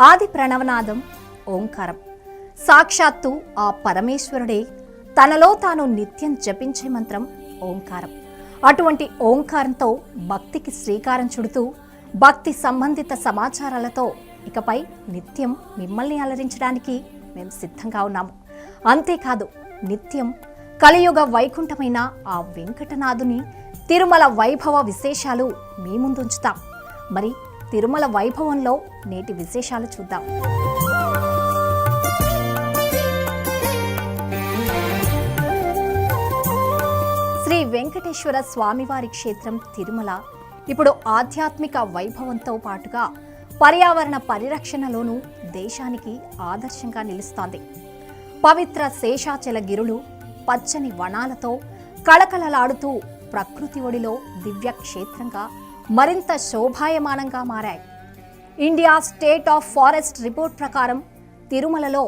ఆది ప్రణవనాదం ఓంకారం. సాక్షాత్తు ఆ పరమేశ్వరుడే తనలో తాను నిత్యం జపించే మంత్రం ఓంకారం. అటువంటి ఓంకారంతో భక్తికి శ్రీకారం చుడుతూ భక్తి సంబంధిత సమాచారాలతో ఇకపై నిత్యం మిమ్మల్ని అలరించడానికి మేము సిద్ధంగా ఉన్నాము. అంతేకాదు, నిత్యం కలియుగ వైకుంఠమైన ఆ వెంకటనాథుని తిరుమల వైభవ విశేషాలు మీ ముందుంచుతాం. మరి తిరుమల వైభవంలో నేటి విశేషాలు చూద్దాం. శ్రీ వెంకటేశ్వర స్వామివారి క్షేత్రం తిరుమల ఇప్పుడు ఆధ్యాత్మిక వైభవంతో పాటుగా పర్యావరణ పరిరక్షణలోనూ దేశానికి ఆదర్శంగా నిలుస్తోంది. పవిత్ర శేషాచల గిరులు పచ్చని వనాలతో కళకళలాడుతూ ప్రకృతి ఒడిలో దివ్య క్షేత్రంగా మరింత శోభాయమానంగా మారాయి. India state of forest report ప్రకారం తిరుమలలో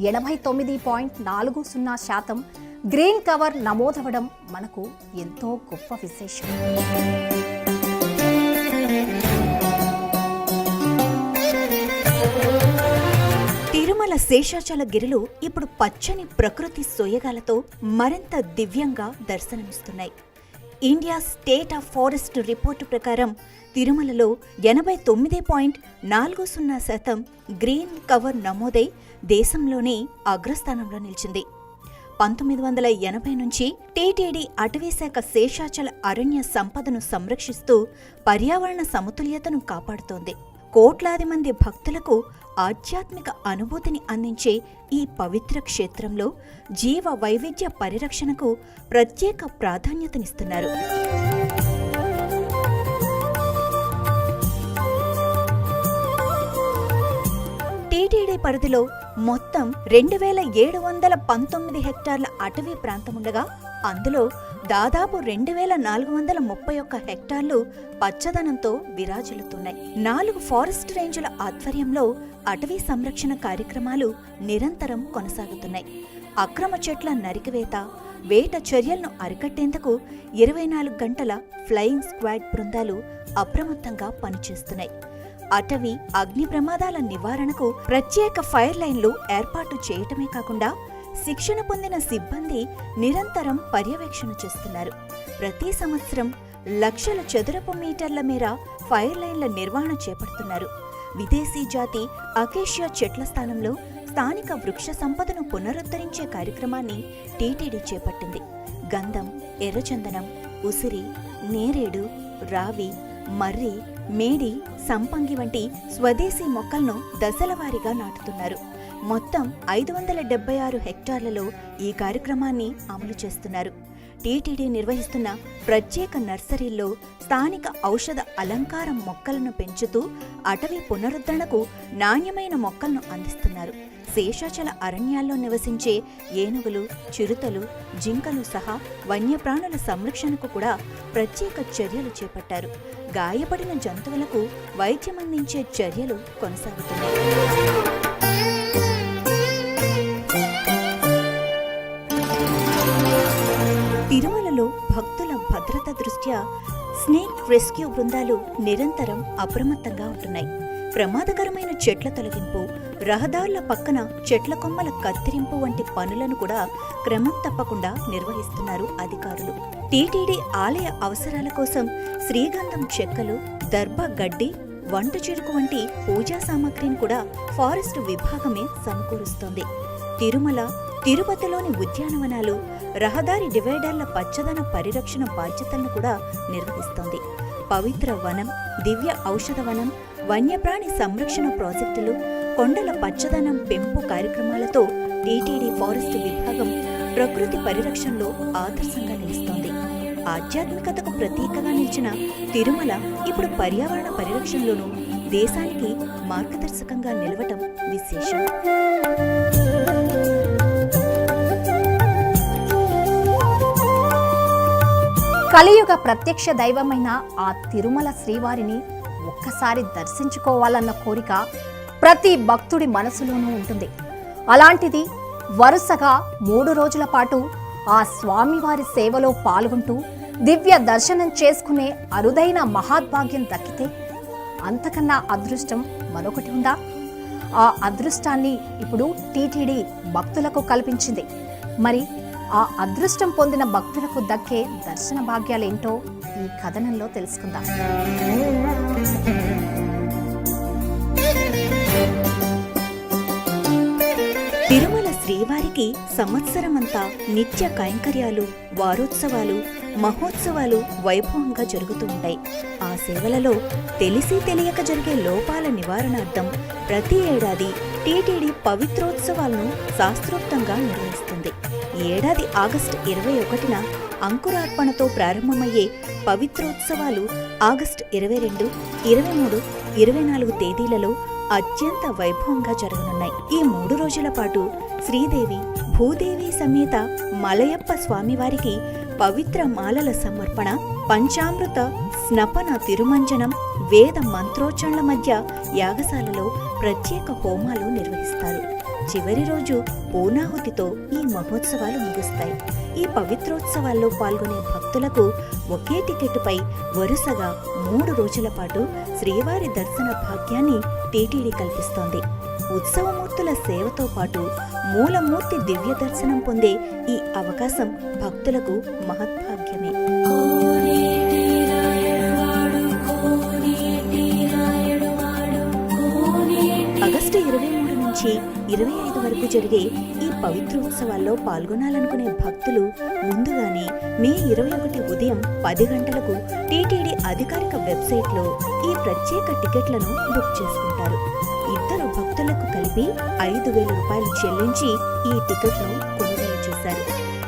89.40% గ్రీన్ కవర్ నమోదవడం మనకు ఎంతో గొప్ప విశేషం. తిరుమల శేషాచల గిరులు ఇప్పుడు పచ్చని ప్రకృతి సోయగాలతో మరింత దివ్యంగా దర్శనమిస్తున్నాయి. India state of forest report ప్రకారం తిరుమలలో 89.40% గ్రీన్ కవర్ నమోదై దేశంలోనే అగ్రస్థానంలో నిలిచింది. 1980 నుంచి టీటీడీ అటవీశాఖ శేషాచల అరణ్య సంపదను సంరక్షిస్తూ పర్యావరణ సమతుల్యతను కాపాడుతోంది. కోట్లాది మంది భక్తులకు ఆధ్యాత్మిక అనుభూతిని అందించే ఈ పవిత్ర క్షేత్రంలో జీవ వైవిధ్య పరిరక్షణకు ప్రత్యేక ప్రాధాన్యతనిస్తున్నారు. టీటీడీ పరిధిలో మొత్తం 2719 హెక్టార్ల అటవీ ప్రాంతముండగా అందులో దాదాపు 2431 హెక్టార్లు పచ్చదనంతో విరాజిల్లుతున్నాయి. 4 ఫారెస్ట్ రేంజుల ఆధ్వర్యంలో అటవీ సంరక్షణ కార్యక్రమాలు నిరంతరం కొనసాగుతున్నాయి. అక్రమ చెట్ల నరికివేత, వేట చర్యలను అరికట్టేందుకు 24 గంటల ఫ్లయింగ్ స్క్వాడ్ బృందాలు అప్రమత్తంగా పనిచేస్తున్నాయి. అటవీ అగ్ని ప్రమాదాల నివారణకు ప్రత్యేక ఫైర్ లైన్లు ఏర్పాటు చేయటమే కాకుండా శిక్షణ పొందిన సిబ్బంది నిరంతరం పర్యవేక్షణ చేస్తున్నారు. ప్రతి సంవత్సరం లక్షల చదరపు మీటర్ల మేర ఫైర్ లైన్ల నిర్వహణ చేపడుతున్నారు. విదేశీ జాతి అకేషియా చెట్ల స్థానంలో స్థానిక వృక్ష సంపదను పునరుద్ధరించే కార్యక్రమాన్ని టీటీడీ చేపట్టింది. గంధం, ఎర్రచందనం, ఉసిరి, నేరేడు, రావి, మర్రి, మేడి, సంపంగి వంటి స్వదేశీ మొక్కలను దశలవారీగా నాటుతున్నారు. మొత్తం 576 హెక్టార్లలో ఈ కార్యక్రమాన్ని అమలు చేస్తున్నారు. టీటీడీ నిర్వహిస్తున్న ప్రత్యేక నర్సరీల్లో స్థానిక ఔషధ అలంకారం మొక్కలను పెంచుతూ అటవీ పునరుద్ధరణకు నాణ్యమైన మొక్కలను అందిస్తున్నారు. శేషాచల అరణ్యాల్లో నివసించే ఏనుగులు, చిరుతలు, జింకలు సహా వన్యప్రాణుల సంరక్షణకు కూడా ప్రత్యేక చర్యలు చేపట్టారు. గాయపడిన జంతువులకు వైద్యమందించే చర్యలు కొనసాగుతున్నాయి. తిరుమలలో భక్తుల భద్రత దృష్ట్యా స్నేక్ రెస్క్యూ బృందాలు నిరంతరం అప్రమత్తంగా ఉంటున్నాయి. ప్రమాదకరమైన చెట్ల తొలగింపు, రహదారుల పక్కన చెట్ల కొమ్మల కత్తిరింపు వంటి పనులను కూడా క్రమం తప్పకుండా నిర్వహిస్తున్నారు అధికారులు. టీటీడీ ఆలయ అవసరాల కోసం శ్రీగంధం చెక్కలు, దర్భ గడ్డి, వంట చెరుకు వంటి పూజా సామాగ్రిని కూడా ఫారెస్ట్ విభాగమే సమకూరుస్తోంది. తిరుమల, తిరుపతిలోని ఉద్యానవనాలు, రహదారి డివైడర్ల పచ్చదన పరిరక్షణ బాధ్యతలను కూడా నిర్వహిస్తోంది. పవిత్ర వనం, దివ్య ఔషధ వనం, వన్యప్రాణి సంరక్షణ ప్రాజెక్టులు, కొండల పచ్చదనం పెంపు కార్యక్రమాలతో టీటీడీ ఫారెస్ట్ విభాగం ప్రకృతి పరిరక్షణలో ఆదర్శంగా నిలుస్తోంది. ఆధ్యాత్మికతకు ప్రతీకగా నిలిచిన తిరుమల ఇప్పుడు పర్యావరణ పరిరక్షణలోనూ దేశానికి మార్గదర్శకంగా నిలవటం విశేషం. కలియుగ ప్రత్యక్ష దైవమైన ఆ తిరుమల శ్రీవారిని ఒక్కసారి దర్శించుకోవాలన్న కోరిక ప్రతి భక్తుడి మనసులోనూ ఉంటుంది. అలాంటిది వరుసగా 3 రోజుల పాటు ఆ స్వామివారి సేవలో పాల్గొంటూ దివ్య దర్శనం చేసుకునే అరుదైన మహాద్భాగ్యం దక్కితే అంతకన్నా అదృష్టం మరొకటి ఉందా? ఆ అదృష్టాన్ని ఇప్పుడు టీటీడీ భక్తులకు కల్పించింది. మరి ఆ అదృష్టం పొందిన భక్తులకు దక్కే దర్శన భాగ్యాలేంటో ఈ కథనంలో తెలుసుకుందాం. తిరుమల శ్రీవారికి సంవత్సరమంతా నిత్య కైంకర్యాలు, వారోత్సవాలు, మహోత్సవాలు వైభవంగా జరుగుతూ ఉంటాయి. ఆ సేవలలో తెలిసి తెలియక జరిగే లోపాల నివారణార్థం ప్రతి ఏడాది టీటీడీ పవిత్రోత్సవాలను శాస్త్రోక్తంగా నిర్వహిస్తుంది. ఈ ఏడాది ఆగస్టు 21న అంకురార్పణతో ప్రారంభమయ్యే పవిత్రోత్సవాలు ఆగస్టు 22, 23, 24 తేదీలలో అత్యంత వైభవంగా జరగనున్నాయి. ఈ 3 రోజుల పాటు శ్రీదేవి, భూదేవి సమేత మలయప్ప స్వామివారికి పవిత్ర మాలల సమర్పణ, పంచామృత స్నపన తిరుమంజనం, వేద మంత్రోచ్చరణల మధ్య యాగశాలలో ప్రత్యేక హోమాలు నిర్వహిస్తారు. చివరి రోజు పూర్ణాహుతితో ఈ మహోత్సవాలు ముగుస్తాయి. ఈ పవిత్రోత్సవాల్లో పాల్గొనే భక్తులకు ఒకే టికెట్టుపై వరుసగా 3 రోజుల పాటు శ్రీవారి దర్శన భాగ్యాన్ని టీటీడీ కల్పిస్తోంది. ఉత్సవమూర్తుల సేవతో పాటు మూలమూర్తి దివ్య దర్శనం పొందే ఈ అవకాశం భక్తులకు మహద్భాగ్యమే. ఆగస్టు 23 నుంచి 25 వరకు జరిగే ఈ పవిత్రోత్సవాల్లో పాల్గొనాలనుకునే భక్తులు ముందుగానే మే 21 ఉదయం 10 గంటలకు టీటీడీ అధికారిక వెబ్సైట్లో ఈ ప్రత్యేక టికెట్లను బుక్ చేసుకుంటారు. ఇద్దరు భక్తులకు కలిపి 5,000 రూపాయలు చెల్లించి ఈ టికెట్ను కొనుగోలు చేశారు.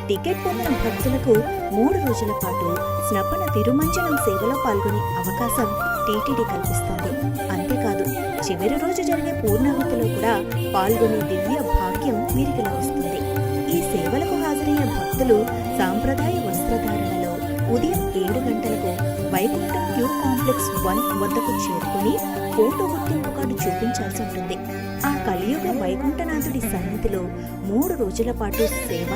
టికెట్ పొందిన భక్తులకు 3 రోజుల పాటు స్నపన తిరుమంజనం సేవలో పాల్గొనే అవకాశం టీటీడీ కల్పిస్తోంది. అంతేకాదు, చివరి రోజు జరిగే పూర్ణాహుతిలో కూడా పాల్గొనే దివ్య భాగ్యం వీరికి లభిస్తుంది. ఈ సేవలకు హాజరయ్యే భక్తులు సాంప్రదాయ వస్త్రధారణలో ఉదయం 7 గంటలకు వైకుంఠం క్యూ కాంప్లెక్స్ 1 వద్దకు చేరుకుని ఫోటో గుర్తింపు కార్డు చూపించాల్సి ఉంటుంది. ఆ కలియుగ వైకుంఠనాథుడి సన్నిధిలో 3 రోజుల పాటు సేవ,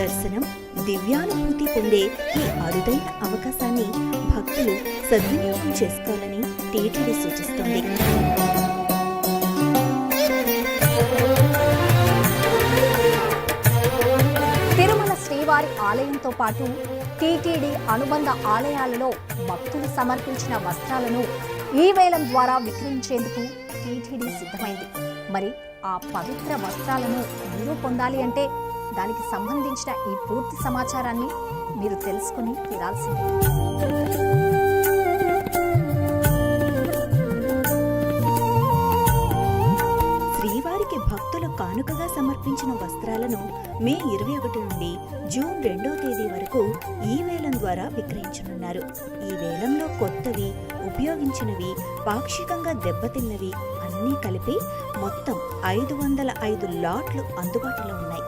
దర్శనం, దివ్యానుభూతి పొందే ఈ అరుదైన అవకాశాన్ని భక్తులు సద్వినియోగం చేసుకోవాలని టీటీడీ సూచిస్తోంది. తిరుమల శ్రీవారి ఆలయంతో పాటు టీటీడీ అనుబంధ ఆలయాలలో భక్తులు సమర్పించిన వస్త్రాలను ఈ వేలం ద్వారా విక్రయించేందుకు టీటీడీ సిద్ధమైంది. మరి ఆ పవిత్ర వస్త్రాలను మీరు పొందాలి అంటే దానికి సంబంధించిన ఈ పూర్తి సమాచారాన్ని మీరు తెలుసుకుని తీరాల్సిందే. శ్రీవారికి భక్తులు కానుకగా సమర్పించిన వస్త్రాలను మే 21 నుండి జూన్ 2వ తేదీ వరకు ఈ వేలం ద్వారా విక్రయించనున్నారు. ఈ వేలంలో కొత్తవి, ఉపయోగించినవి, పాక్షికంగా దెబ్బతిన్నవి అన్నీ కలిపి మొత్తం 505 లాట్లు అందుబాటులో ఉన్నాయి.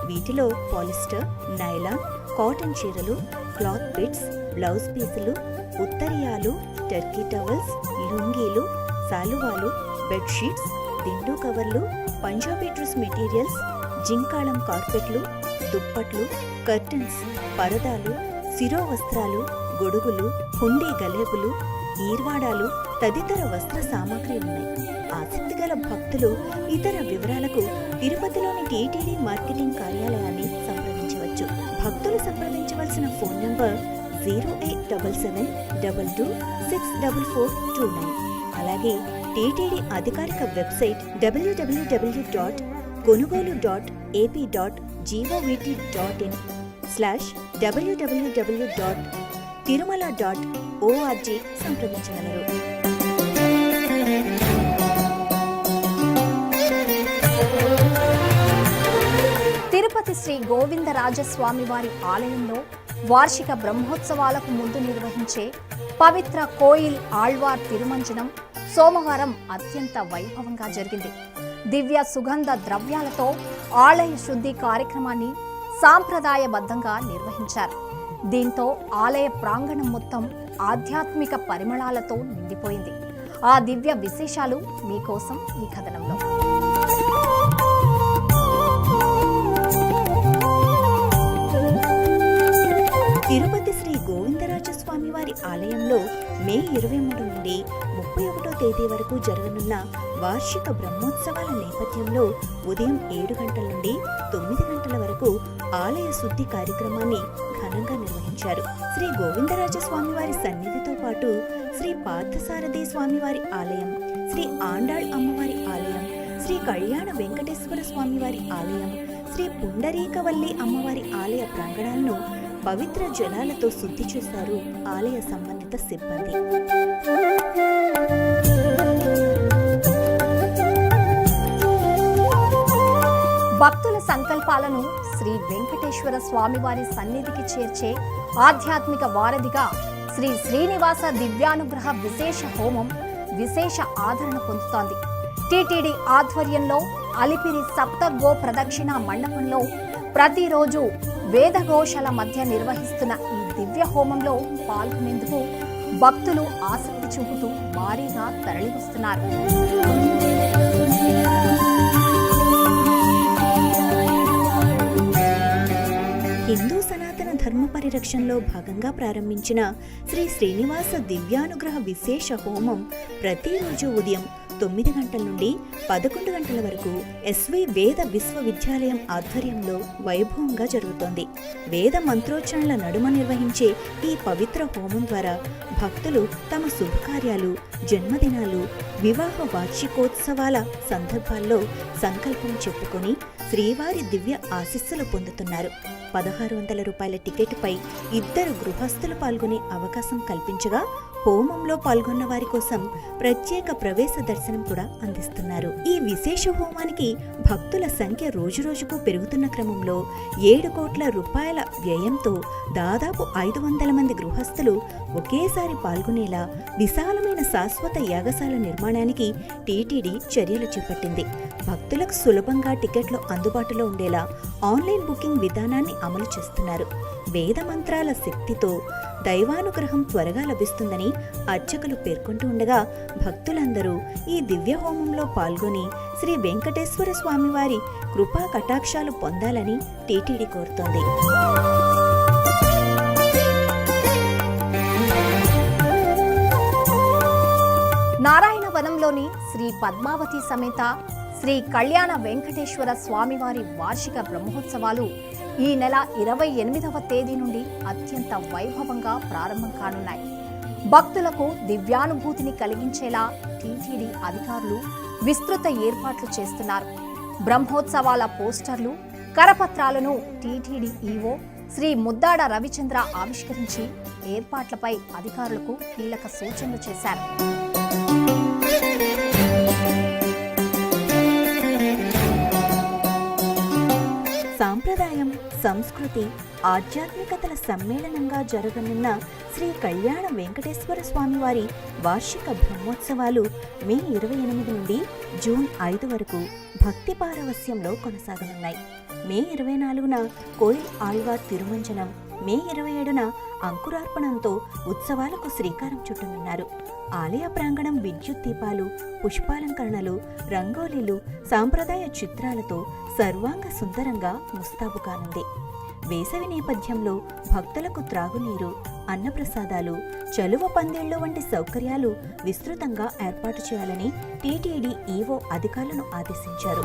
వీటిలో పాలిస్టర్, నైలాన్, కాటన్ చీరలు, క్లాత్ బిట్స్, బ్లౌజ్ పీసులు, ఉత్తరీయాలు, టర్కీ టవల్స్, లుంగీలు, శాలువాలు, బెడ్షీట్స్, దిండు కవర్లు, పంజాబీ డ్రెస్ మెటీరియల్స్, జింకాళం కార్పెట్లు, దుప్పట్లు, కర్టన్స్, పరదాలు, శిరోవస్త్రాలు, గొడుగులు, హుండీ గలేబులు, ఈర్వాడాలు తదితర వస్త్ర సామాగ్రి ఉన్నాయి. ఆసక్తి గల భక్తులు ఇతర వివరాలకు తిరుపతిలోని టీటీడీ మార్కెటింగ్ కార్యాలయాన్ని సంప్రదించవచ్చు. భక్తులు సంప్రదించవలసిన ఫోన్ నంబర్ 087722644429. అలాగే టీటీడీ అధికారిక వెబ్సైట్ www.ap.govt.in/www.tirumala.org సంప్రదించగలరు. తిరుపతి శ్రీ గోవిందరాజస్వామి వారి ఆలయంలో వార్షిక బ్రహ్మోత్సవాలకు ముందు నిర్వహించే పవిత్ర కోయిల్ ఆళ్వార్ తిరుమంజనం సోమవారం అత్యంత వైభవంగా జరిగింది. దివ్య సుగంధ ద్రవ్యాలతో ఆలయ శుద్ధి కార్యక్రమాన్ని సాంప్రదాయబద్ధంగా నిర్వహించారు. దీంతో ఆలయ ప్రాంగణం మొత్తం ఆధ్యాత్మిక పరిమళాలతో నిండిపోయింది. ఆ దివ్య విశేషాలు మీకోసం ఈ కథనంలో. తిరుపతి శ్రీ గోవిందరాజస్వామి స్వామివారి ఆలయంలో మే 23 నుండి 31వ తేదీ వరకు జరగనున్న వార్షిక బ్రహ్మోత్సవాల నేపథ్యంలో ఉదయం 7 గంటల నుండి 9 గంటల వరకు ఆలయ శుద్ధి కార్యక్రమాన్ని ఘనంగా నిర్వహించారు. శ్రీ గోవిందరాజ స్వామివారి సన్నిధితో పాటు శ్రీ పార్థసారథి స్వామివారి ఆలయం, శ్రీ ఆండాళ్ అమ్మవారి ఆలయం, శ్రీ కళ్యాణ వెంకటేశ్వర స్వామివారి ఆలయం, శ్రీ పుండరీకవల్లి అమ్మవారి ఆలయ ప్రాంగణాలను పవిత్ర జలాలతో శుద్ధి చేశారు ఆలయ సంబంధిత సిబ్బంది. భక్తుల సంకల్పాలను శ్రీ వెంకటేశ్వర స్వామివారి సన్నిధికి చేర్చే ఆధ్యాత్మిక వారధిగా శ్రీ శ్రీనివాస దివ్యానుగ్రహ విశేష హోమం విశేష ఆదరణ పొందుతోంది. టీటీడీ ఆధ్వర్యంలో అలిపిరి సప్తగో ప్రదక్షిణ మండపంలో ప్రతిరోజు వేదఘోషల మధ్య నిర్వహిస్తున్న ఈ దివ్య హోమంలో పాల్గొనేందుకు భక్తులు ఆసక్తి చూపుతూ భారీగా తరలివస్తున్నారు. హిందూ సనాతన ధర్మ పరిరక్షణలో భాగంగా ప్రారంభించిన శ్రీ శ్రీనివాస దివ్యానుగ్రహ విశేష హోమం ప్రతిరోజు ఉదయం 9 గంటల నుండి 11 గంటల వరకు ఎస్వి వేద విశ్వవిద్యాలయం ఆధ్వర్యంలో వైభవంగా జరుగుతోంది. వేద మంత్రోచ్చరణల నడుమ నిర్వహించే ఈ పవిత్ర హోమం ద్వారా భక్తులు తమ శుభకార్యాలు, జన్మదినాలు, వివాహ వార్షికోత్సవాల సందర్భాల్లో సంకల్పం చెప్పుకొని శ్రీవారి దివ్య ఆశీస్సులు పొందుతున్నారు. 1600 రూపాయల టికెట్పై 2 గృహస్థులు పాల్గొనే అవకాశం కల్పించగా హోమంలో పాల్గొన్న వారి కోసం ప్రత్యేక ప్రవేశ దర్శనం కూడా అందిస్తున్నారు. ఈ విశేష హోమానికి భక్తుల సంఖ్య రోజురోజుకు పెరుగుతున్న క్రమంలో 7 కోట్ల రూపాయల వ్యయంతో దాదాపు 500 మంది గృహస్థులు ఒకేసారి పాల్గొనేలా విశాలమైన శాశ్వత యాగశాల నిర్మాణానికి టీటీడీ చర్యలు చేపట్టింది. భక్తులకు సులభంగా టికెట్లు అందుబాటులో ఉండేలా ఆన్లైన్ బుకింగ్ విధానాన్ని అమలు చేస్తున్నారు. వేద మంత్రాల శక్తితో దైవానుగ్రహం త్వరగా లభిస్తుందని అర్చకులు పేర్కొంటూ ఉండగా భక్తులందరూ ఈ దివ్య హోమంలో పాల్గొని శ్రీ వెంకటేశ్వర స్వామివారి కృపా కటాక్షాలు పొందాలని టీటీడీ కోరుతోంది. నారాయణవనంలోని శ్రీ పద్మావతి సమేత శ్రీ కళ్యాణ వెంకటేశ్వర స్వామివారి వార్షిక బ్రహ్మోత్సవాలు ఈ నెల 28వ తేదీ నుండి అత్యంత వైభవంగా ప్రారంభం కానున్నాయి. భక్తులకు దివ్యానుభూతిని కలిగించేలా టీటీడీ అధికారులు విస్తృత ఏర్పాట్లు చేస్తున్నారు. బ్రహ్మోత్సవాల పోస్టర్లు, కరపత్రాలను టీటీడీ ఈవో శ్రీ ముద్దాడ రవిచంద్ర ఆవిష్కరించి ఏర్పాట్లపై అధికారులకు కీలక సూచనలు చేశారు. సాంప్రదాయం, సంస్కృతి, ఆధ్యాత్మికతల సమ్మేళనంగా జరగనున్న శ్రీ కళ్యాణ వెంకటేశ్వర స్వామివారి వార్షిక బ్రహ్మోత్సవాలు మే 28 నుండి జూన్ 5 వరకు భక్తి పారవస్యంలో కొనసాగనున్నాయి. మే 24న కోయిల్ ఆళ్వార్ తిరుమంజనం, మే 27న అంకురార్పణంతో ఉత్సవాలకు శ్రీకారం చుట్టనున్నారు. ఆలయ ప్రాంగణం విద్యుత్ దీపాలు, పుష్పాలంకరణలు, రంగోలీలు, సాంప్రదాయ చిత్రాలతో సర్వాంగ సుందరంగా ముస్తాబు కానుంది. వేసవి నేపథ్యంలో భక్తులకు త్రాగునీరు, అన్నప్రసాదాలు, చలువ పందిళ్లు వంటి సౌకర్యాలు విస్తృతంగా ఏర్పాటు చేయాలని టీటీడీ ఈవో అధికారులను ఆదేశించారు.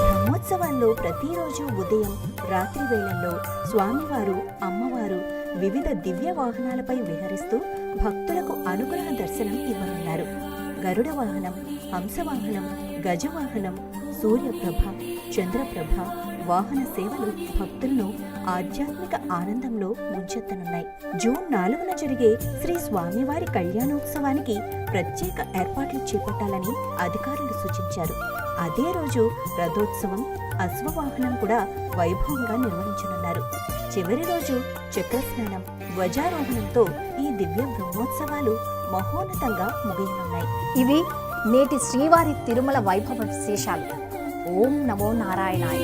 బ్రహ్మోత్సవాల్లో ప్రతిరోజు ఉదయం, రాత్రి వేళల్లో స్వామివారు, అమ్మవారు వివిధ దివ్య వాహనాలపై విహరిస్తూ భక్తులకు అనుగ్రహ దర్శనం ఇవ్వనున్నారు. గరుడ వాహనం, హంసవాహనం, గజవాహనం, సూర్యప్రభ, చంద్రప్రభ వాహన సేవలు భక్తులను ఆధ్యాత్మిక ఆనందంలో ముంచెత్తనున్నాయి. జూన్ 4న జరిగే శ్రీ స్వామివారి కళ్యాణోత్సవానికి ప్రత్యేక ఏర్పాట్లు చేపట్టాలని అధికారులు సూచించారు. అదే రోజు రథోత్సవం, అశ్వవాహనం కూడా వైభవంగా నిర్వహించనున్నారు. చివరి రోజు చక్రస్నానం, ధ్వజారోహణంతో ఈ దివ్య బ్రహ్మోత్సవాలు మహోన్నతంగా ముగియనున్నాయి. ఇవి నేటి శ్రీవారి తిరుమల వైభవ విశేషాలు. ఓం నమో నారాయణాయ.